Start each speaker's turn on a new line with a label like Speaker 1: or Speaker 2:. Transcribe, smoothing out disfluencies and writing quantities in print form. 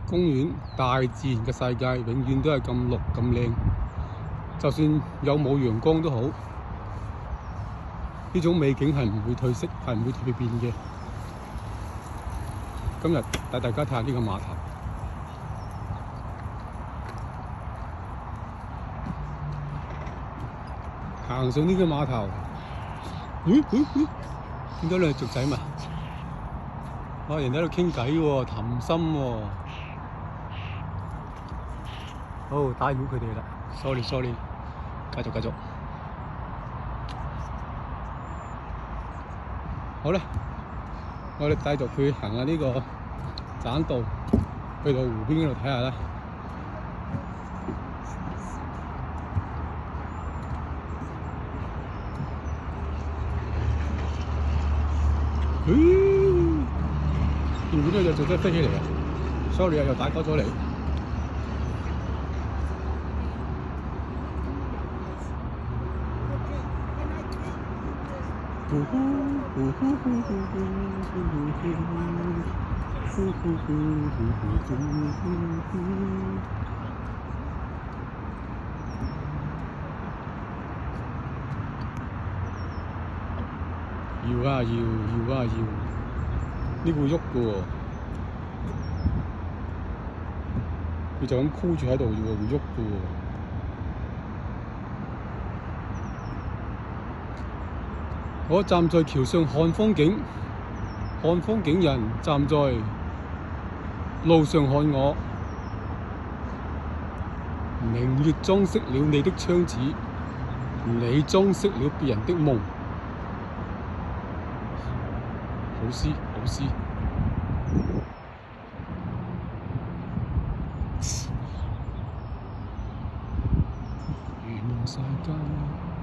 Speaker 1: 公園、大自然嘅世界永遠都係咁綠咁靚，就算有冇陽光都好，呢種美景係唔會褪色，係唔會蛻變嘅。今日帶大家睇下呢個碼頭，行上呢個碼頭，見到兩隻雀仔嘛？哇！人哋喺度傾偈喎，談心喎。好，打擾佢哋啦 ，sorry，繼續。好啦，我哋繼續去行下呢個棧道，去到湖邊嗰度睇下啦。見唔見到有雀仔飛起嚟啊 ？sorry 啊，又打攪咗你。搖啊搖，呢個會喐嘅喎，佢就咁箍住喺度啫喎，會喐嘅喎。我站在橋上看風景，人站在路上看我。明月裝飾了你的窗子，你裝飾了別人的夢。好詩。如夢世間。